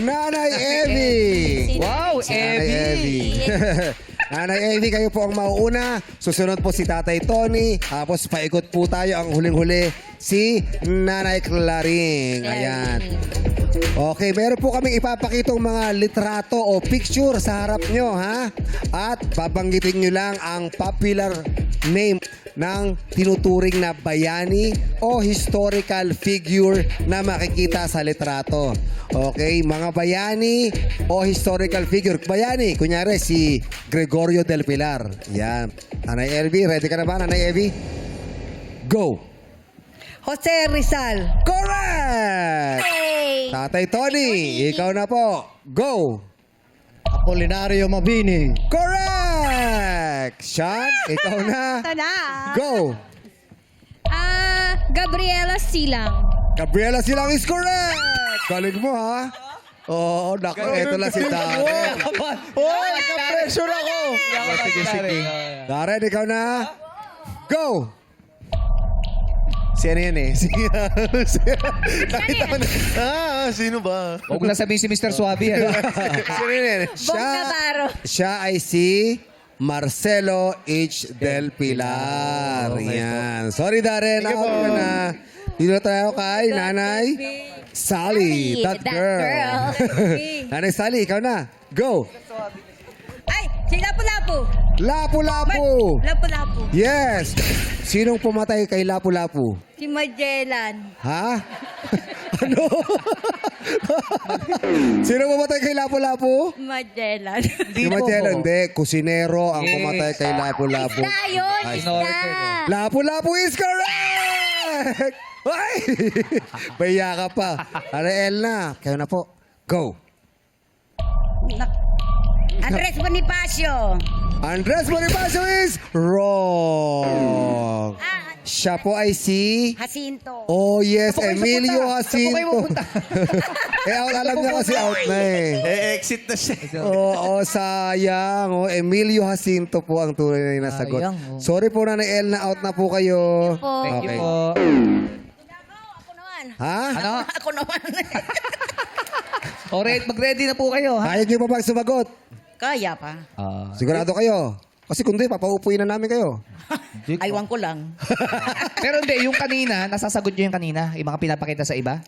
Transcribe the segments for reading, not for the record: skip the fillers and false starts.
Nanay Evie. Wow, Nanay Evie. Evie. Nanay Evie, kayo po ang mauuna. Susunod po si Tatay Tony. Tapos paikot po tayo. Ang huling-huli si Nanay Claring. Ayan. Okay, meron po kaming ipapakitong mga litrato o picture sa harap nyo, ha? At babanggitin nyo lang ang popular name ng tinuturing na bayani o historical figure na makikita sa litrato. Okay, mga bayani o historical figure. Bayani, kunyari si Gregorio del Pilar. Yan. Nanay Elvie, ready ka na ba, Nanay Elvie? Go! Jose Rizal. Correct! Hey! Tatay Tony, ikaw na po. Go! Apolinario Mabini. Correct! Sean, ikaw na. Ito na. Go! Gabriela Silang. Gabriela Silang is correct! Galing mo, ha? Oo, naku, eto lang si Darren. Oh, naka-pressure ako. Sige, sige. Darren, ikaw na. Go! Si ano yan eh? Nakita ko na. Sino ba? Huwag lang sabihin si Mr. Suave. Sino yan? Bong Navarro. Siya ay si Marcelo H. Del Pilar. Yan. Sorry, Darren. Out ka na. Dito tayo kay Nanay Sally. That girl. Nanay Sally, ikaw na. Go. Ay, si Lapu-Lapu. Lapu-Lapu. Lapu-Lapu. Yes. Sinong pumatay kay Lapu-Lapu? Si Magellan. Ha? Ano? Sino pumatay kay Lapu-Lapu? Magellan. Si Magellan, hindi. Kusinero ang pumatay kay Lapu-Lapu. Isda yun. Ay, Isda. Lapu-Lapu is correct! Ay! Baya ka pa. Ariel na. Kayo na po. Go. Andres Bonifacio. Andres Bonifacio is wrong. Siya po ay si... Jacinto. Oh yes, Saan po kayo Emilio pupunta? Saan po kayo Jacinto. pupunta? Out, alam niya kasi out na eh. Exit na siya. Oo, sayang. Oh, Emilio Jacinto po ang tunay na sagot. Sayang, oh. Sorry po, Nanay El, na out na po kayo. po. Thank you Okay. po. Ako naman. Ha? Ano? Ako naman. Alright, mag-ready na po kayo, ha? Kaya niyo pa bang sumagot? Kaya pa. Sigurado kayo? Kasi kung di, papaupuin na namin kayo. Aywan ko lang. Pero hindi, yung kanina, nasasagot nyo yung kanina, yung mga pinapakita sa iba.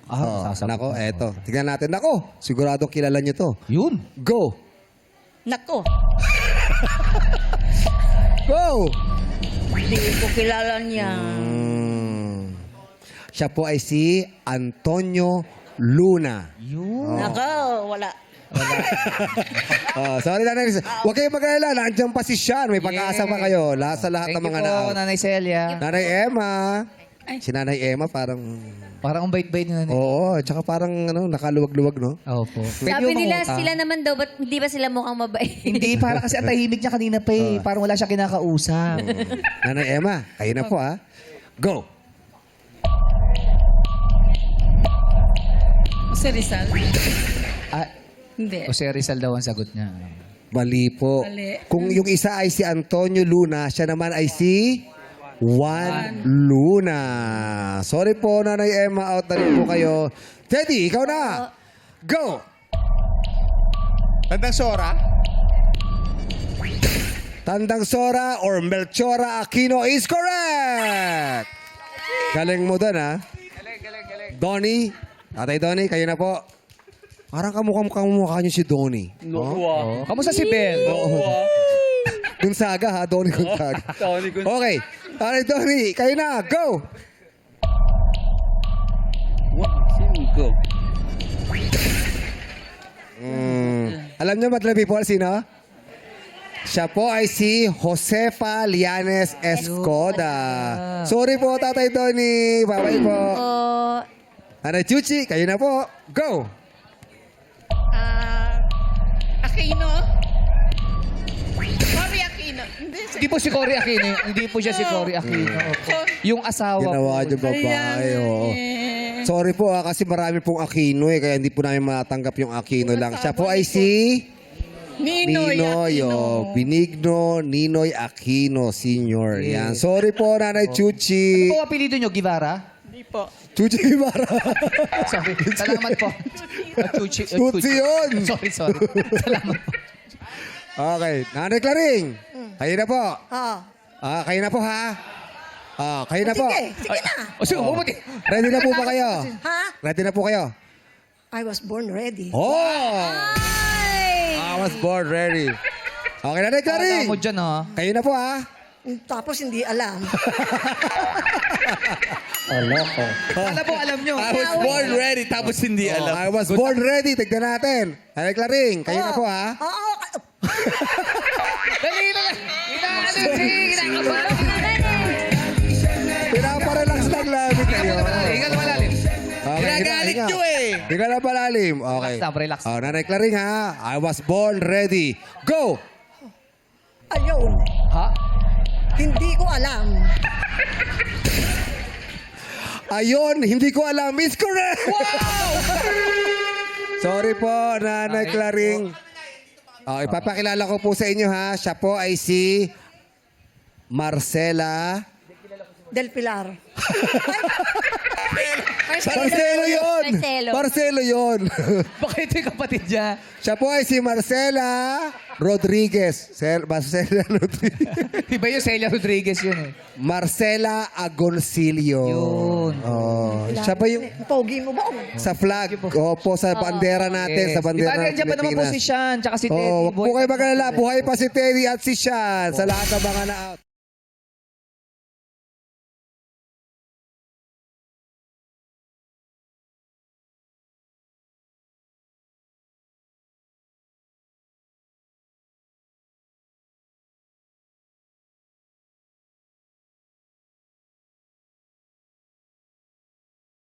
Oh, nako, eto. Tignan natin. Nako, sigurado kilala niyo to. Yun. Go! Nako. Go! Hindi ko kilala niya. Siya po ay si Antonio Luna. Yun. Nako, wala. Sorry, Nanay. Huwag kayong mag-alala. Nandiyan pa si Sean. May pag-asa pa kayo. Sa lahat Thank ng you mga po, na-out. Nanay Celia. Nanay Emma. Si Nanay Emma parang... Parang ang bait-bait nyo, Nanay. Oo, tsaka parang ano, nakaluwag-luwag, no? Opo. Sabi nila sila naman daw, ba't hindi ba sila mukhang mabait? Hindi, para kasi ang tahimik niya kanina pa eh. Parang wala siya kinakausap. Nanay Emma, kayo na po, ha? Go! Jose Rizal. Ah, Hindi. Jose Rizal daw ang sagot niya. Mali po. Mali. Kung yung isa ay si Antonio Luna, siya naman ay si Juan Luna. Sorry po, Nanay Emma. Out na rin po kayo. Teddy, ikaw na. Go! Tandang Sora? Tandang Sora or Melchora Aquino is correct! Galing mo doon, ha? Galing. Donnie, Tatay Donnie, kayo na po. Parang kamukha niyo si Donnie. Oh. Kamusta si Ben? Gonzaga, ha? Donnie Gonzaga. Okay. Tatay Donnie, kayo na. Go! Alam niyo, Madlang People, sino? Siya po ay si Josefa Lianes Escoda. Sorry po, Tatay Donnie. Bye-bye po. Nanay Chuchi, kayo na po. Go! Aquino. Cory Aquino. Hindi. Hindi po si Cory Aquino. Hindi po siya si Cory Aquino. Opo. Yung asawa Ginawa po. niyo babae, oo. Sorry po, kasi marami pong Aquino eh, kaya hindi po namin matanggap yung Aquino lang. Siya po ay si Ninoy, oh. Benigno Ninoy Aquino Sr. Yan. Sorry po, Nanay Chuchi. Ano po apelido nyo? Guevara? Hindi po. Chuchi Ibarra. Sorry. Salamat po. Chuchi. Tutsi yun. Sorry. Salamat po. Okay. Nanay Claring. Kayo na po. Kayo na po, ha? Kayo na po. Sige na. O sige, bumati. Ready na po ba kayo? Ha? Ready na po kayo? I was born ready. Oh! Ay! I was born ready. Okay, Nanay Kala Claring. mo dyan, ha? Kayo na po, ha? Tapos hindi alam. Kala po alam nyo. I was born ready, tapos hindi alam. I was born ready. Tignan natin. Nanay Claring, kayo na po, ha? Oo. Dali na. Kinakabahan. Pinaparelax lang namin kayo. Hingal malalim. Okay, Ginagalit hinga. nyo eh. Hinga na palalim. Okay. Relax. Nanay Claring, ha? I was born ready. Go! Ayun. Ha? Hindi ko alam. Ayun, hindi ko alam. Is correct! Sorry po, Nanay Claring. Ipapakilala ko po sa inyo, ha? Siya po ay si Marcela. Del Pilar. Marcelo yun! Marcelo. Marcelo yun. Bakit ito yung kapatid niya? Siya po ay si Marcela Rodriguez. Marcela Rodriguez. Iba yung Celia Rodriguez yun eh. Marcela Agoncillo. Yun. Oh, siya pa yung Pogi mo ba? sa flag. Opo, sa bandera natin. Sa bandera Diba ng nandiyan pa naman po Pilipinas. si Sean, tsaka si Teddy. Oh, wag po kayo mag-alala. Buhay pa si Teddy at si Sean sa lahat ng mga na-out.